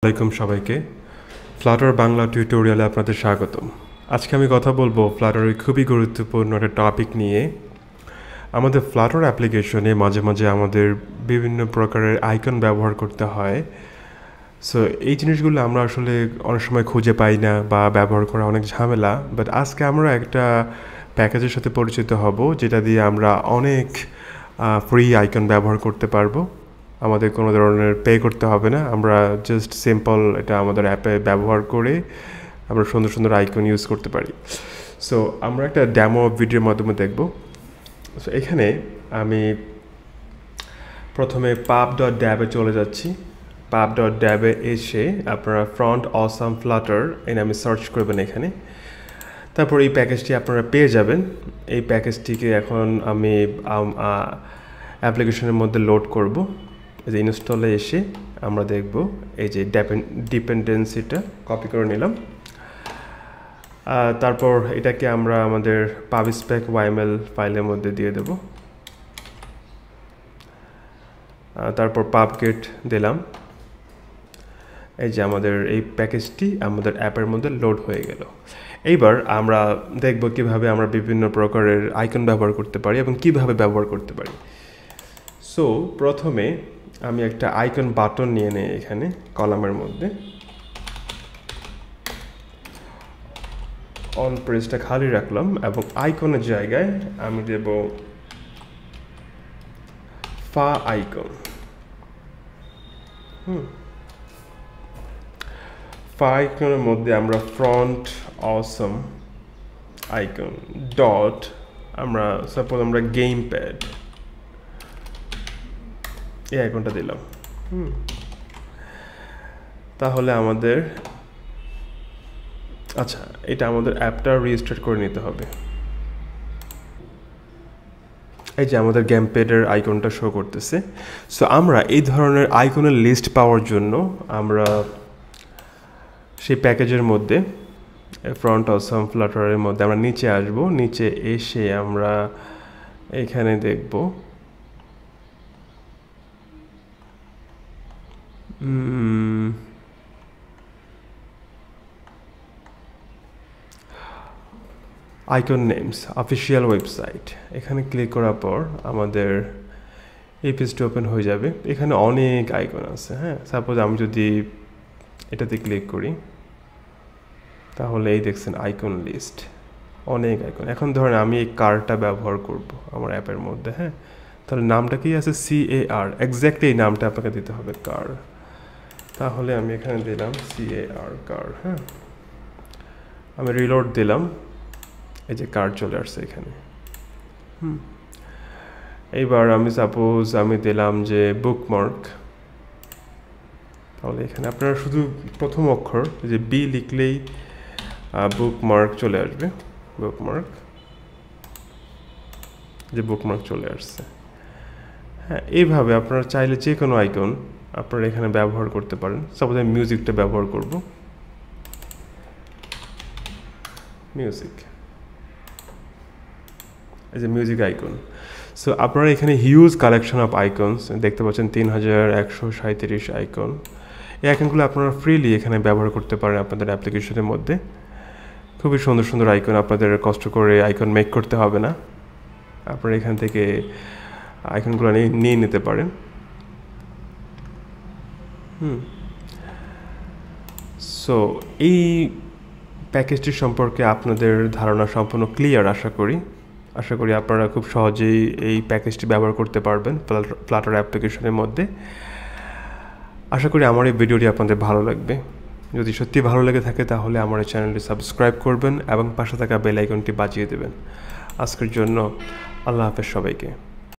আসসালামাইকুম সবাইকে ফ্লাটার বাংলা টিউটোরিয়ালে আপনাদের স্বাগতম। আজকে আমি কথা বলবো ফ্লাটারের খুবই গুরুত্বপূর্ণ একটা টপিক নিয়ে। আমাদের ফ্লাটার অ্যাপ্লিকেশনে মাঝে মাঝে আমাদের বিভিন্ন প্রকারের আইকন ব্যবহার করতে হয়। সো এই জিনিসগুলো আমরা আসলে অনেক সময় খুঁজে পাই না বা ব্যবহার করা অনেক ঝামেলা। বাট আজকে আমরা একটা প্যাকেজের সাথে পরিচিত হব যেটা দিয়ে আমরা অনেক ফ্রি আইকন ব্যবহার করতে পারবো। আমাদের কোনো ধরনের পে করতে হবে না, আমরা জাস্ট সিম্পল এটা আমাদের অ্যাপে ব্যবহার করে আমরা সুন্দর সুন্দর আইকন ইউজ করতে পারি। সো আমরা একটা ডেমো ভিডিওর মাধ্যমে দেখব। সো এখানে আমি প্রথমে pub.dab-এ চলে যাচ্ছি। pub.dab-এ এসে আপনারা ফ্রন্ট অসাম ফ্লাটার এই নামে সার্চ করবেন এখানে। তারপর এই প্যাকেজটি আপনারা পেয়ে যাবেন। এই প্যাকেজটিকে এখন আমি অ্যাপ্লিকেশনের মধ্যে লোড করব। এই যে ইনস্টলে এসে আমরা দেখব এই যে ডিপেন্ডেন্সিটা কপি করে নিলাম। তারপর এটাকে আমরা আমাদের pubspec yml ফাইলের মধ্যে দিয়ে দেব। তারপর pubget দিলাম। এই যে আমাদের এই প্যাকেজটি আমাদের অ্যাপের মধ্যে লোড হয়ে গেল। এইবার আমরা দেখব কিভাবে আমরা বিভিন্ন প্রকারের আইকন ব্যবহার করতে পারি এবং কিভাবে ব্যবহার করতে পারি। সো প্রথমে আমি একটা আইকন বাটন নিয়ে নেই এখানে কলামের মধ্যে। অন প্রেসটা খালি রাখলাম এবং আইকনের জায়গায় আমি দেব ফা আইকন। ফা আইকনের মধ্যে আমরা ফ্রন্ট অসম আইকন ডট আমরা সাপোজ আমরা গেম প্যাড এই আইকনটা দিলাম। তাহলে আমাদের আচ্ছা এটা আমাদের অ্যাপটা রিস্টার্ট করে নিতে হবে। এই যে আমাদের গেম প্যাডের আইকনটা শো করতেছে। সো আমরা এই ধরনের আইকনের লিস্ট পাওয়ার জন্য আমরা সেই প্যাকেজের মধ্যে ফ্রন্ট অসাম ফ্লাটারের মধ্যে আমরা নিচে আসব। নিচে এসে আমরা এখানে দেখব আইকন নেমস অফিসিয়াল ওয়েবসাইট। এখানে ক্লিক করার পর আমাদের এই পেজটা ওপেন হয়ে যাবে। এখানে অনেক আইকন আছে। হ্যাঁ, সাপোজ আমি যদি এটাতে ক্লিক করি তাহলে এই দেখছেন আইকন লিস্ট, অনেক আইকন। এখন ধরেন আমি এই কারটা ব্যবহার করব আমার অ্যাপের মধ্যে। হ্যাঁ, তাহলে নামটা কি আছে? CAR। এক্স্যাক্টলি এই নামটা আপনাকে দিতে হবে, কার। তাহলে আমি এখানে দিলাম CAR কার। হ্যাঁ, আমি রিলোড দিলাম। এই যে কার চলে আসছে এখানে। এইবার আমি সাপোজ আমি দিলাম যে বুকমার্ক। তাহলে এখানে আপনারা শুধু প্রথম অক্ষর যে বি লিখলেই বুকমার্ক চলে আসবে। বুকমার্ক, যে বুকমার্ক চলে আসছে। হ্যাঁ, এইভাবে আপনারা চাইলে যে কোনো আইকন আপনারা এখানে ব্যবহার করতে পারেন। সাপোজ আমি মিউজিকটা ব্যবহার করব। মিউজিক, এই যে মিউজিক আইকন। সো আপনারা এখানে হিউজ কালেকশন অফ আইকনস দেখতে পাচ্ছেন, 3137 আইকন। এই আইকনগুলো আপনারা ফ্রিলি এখানে ব্যবহার করতে পারেন আপনাদের অ্যাপ্লিকেশনের মধ্যে। খুবই সুন্দর সুন্দর আইকন, আপনাদের কষ্ট করে আইকন মেক করতে হবে না। আপনারা এখান থেকে আইকনগুলো নিয়ে নিতে পারেন। সো এই প্যাকেজটি সম্পর্কে আপনাদের ধারণা সম্পূর্ণ ক্লিয়ার আশা করি আপনারা খুব সহজেই এই প্যাকেজটি ব্যবহার করতে পারবেন ফ্লাটার অ্যাপ্লিকেশনের মধ্যে। আশা করি আমার এই ভিডিওটি আপনাদের ভালো লাগবে। যদি সত্যি ভালো লেগে থাকে তাহলে আমার এই চ্যানেলটি সাবস্ক্রাইব করবেন এবং পাশে থাকা বেল আইকনটি বাজিয়ে দেবেন। আজকের জন্য আল্লাহ হাফেজ সবাইকে।